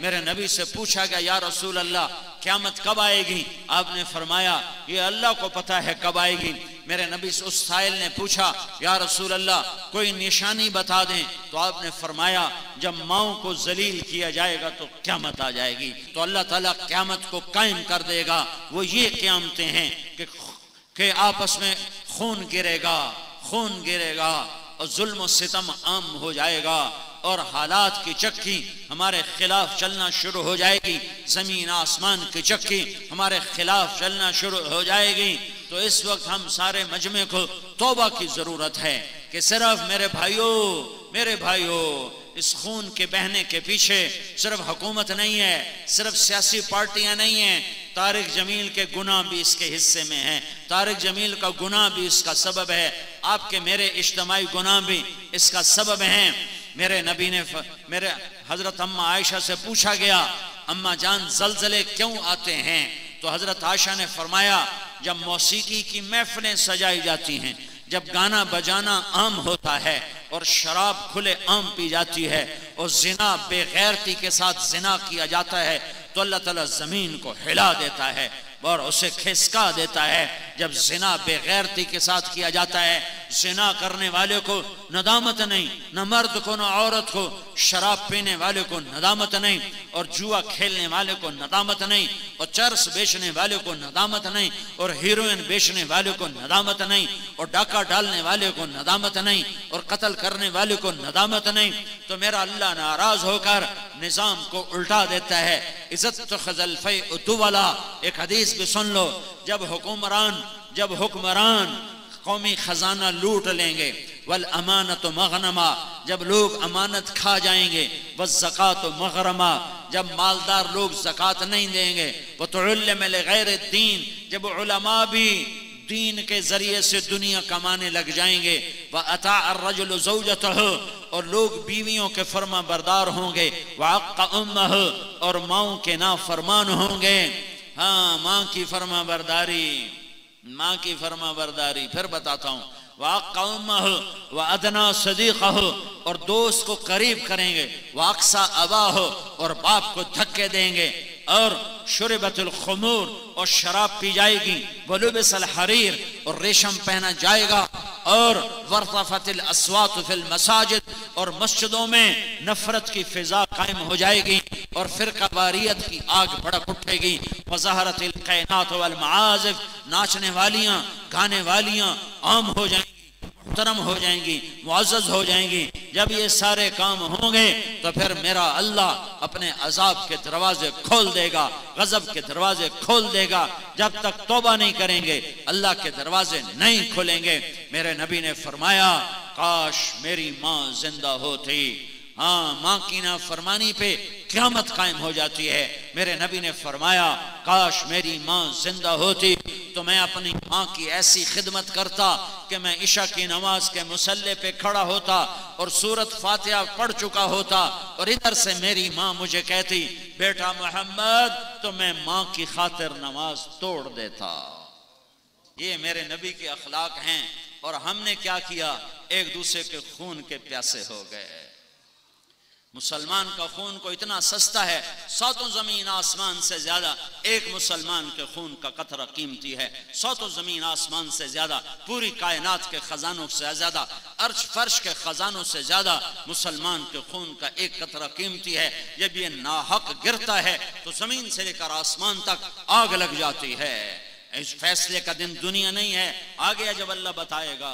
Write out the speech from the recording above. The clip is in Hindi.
मेरे नबी से पूछा गया, या रसूल अल्लाह क़यामत कब आएगी? आपने फरमाया ये अल्लाह को पता है कब आएगी। मेरे नबी से उस साइल ने पूछा, या रसूल अल्लाह कोई निशानी बता दें। तो आपने फरमाया जब माओं को जलील किया जाएगा तो क़यामत आ जाएगी। तो अल्लाह ताला क़यामत को कायम कर देगा। वो ये क़यामतें हैं कि आपस में खून गिरेगा और जुल्म सितम आम हो जाएगा और हालात की चक्की हमारे खिलाफ चलना शुरू हो जाएगी। जमीन आसमान की चक्की हमारे खिलाफ चलना शुरू हो जाएगी। तो इस वक्त हम सारे मजमे को तौबा की जरूरत है कि सिर्फ मेरे भाइयों इस खून के बहने के पीछे सिर्फ हुकूमत नहीं है, सिर्फ सियासी पार्टियां नहीं हैं। तारिक जमील के गुनाह भी इसके हिस्से में हैं। तारिक जमील का गुनाह भी इसका सबब है। आपके मेरे इज्तिमाई गुनाह भी इसका सबब हैं। मेरे नबी ने मेरे हजरत अम्मा आयशा से पूछा गया, अम्मा जान ज़लज़ले क्यों आते हैं? तो हजरत आयशा ने फरमाया जब मौसीकी की महफिलें सजाई जाती हैं, जब गाना बजाना आम होता है और शराब खुले आम पी जाती है और जिना बेगैरती के साथ जिना किया जाता है, तो अल्लाह ताला जमीन को हिला देता है और उसे खिसका देता है। जब जिना बेगैरती के साथ किया जाता है, जिना करने वाले को नदामत नहीं, न मर्द को न औरत को, शराब पीने वाले को नदामत नहीं और जुआ खेलने वाले को नदामत नहीं और चरस बेचने वाले को नदामत नहीं और हीरोइन बेचने वाले को नदामत नहीं और डाका डालने वाले को नदामत नहीं और कत्ल करने वाले को नदामत नहीं। तो मेरा अल्लाह नाराज होकर निजाम को उल्टा देता है। इज्जत तो खजल फै उदुवला, एक हदीस भी सुन लो, जब हुक्मरान कौमी खजाना लूट लेंगे, वल अमानत मगनमा, जब लोग अमानत खा जाएंगे, वल ज़कात मगरमा, जब मालदार लोग ज़कात नहीं देंगे, व तुउल्लिम लिगैर दीन, जब उलमा भी दीन के जरिए से दुनिया कमाने लग जाएंगे, व अता अर्रजुल ज़ौजतहु, और लोग बीवियों के फर्मा बरदार होंगे, व अक्का उम्महु, और माओं के नाफरमान होंगे। हाँ, माँ की फर्मा बरदारी, फिर बताता हूँ, वाक़ौमहु व अदना सदीक़हु, और दोस्त को करीब करेंगे, वाक़सा अबाहु, और बाप को धक्के देंगे, और शुरबतुल खुमूर, और शराब पी जाएगी, वलुबिसल हरीर, और रेशम पहना जाएगा, और वर्तफतिल अस्वात फिल मसाजिद, और मस्जिदों में नफरत की फिजा कायम हो जाएगी और फिरकावारियत की आग भड़क उठेगी। वज़हरतिल कैनात वल मआज़िफ, नाचने वालियां गाने वालियां आम हो जाएंगी, मुहतरम हो जाएंगी, मुअज़्ज़ज़ हो जाएंगी। जब ये सारे काम होंगे तो फिर मेरा अल्लाह अपने अजाब के दरवाजे खोल देगा, गजब के दरवाजे खोल देगा। जब तक तौबा नहीं करेंगे अल्लाह के दरवाजे नहीं खुलेंगे। मेरे नबी ने फरमाया काश मेरी माँ जिंदा होती। हाँ, माँ की नाफरमानी पे क़यामत कायम हो जाती है। मेरे नबी ने फरमाया काश मेरी माँ जिंदा होती तो मैं अपनी माँ की ऐसी खिदमत करता कि मैं इशा की नमाज के मुसल्ले पे खड़ा होता और सूरत फातिहा पढ़ चुका होता, और इधर से मेरी माँ मुझे कहती बेटा मोहम्मद, तो मैं माँ की खातिर नमाज तोड़ देता। ये मेरे नबी के अखलाक हैं। और हमने क्या किया? एक दूसरे के खून के प्यासे हो गए। मुसलमान का खून को इतना सस्ता है, सातों जमीन आसमान से ज्यादा एक मुसलमान के खून का कतरा कीमती है। सातों जमीन आसमान से ज्यादा, पूरी कायनात के खजानों से ज्यादा, अर्श फर्श के खजानों से ज्यादा मुसलमान के खून का एक कतरा कीमती है। जब ये नाहक गिरता है तो जमीन से लेकर आसमान तक आग लग जाती है। इस फैसले का दिन दुनिया नहीं है, आगे जब अल्लाह बताएगा।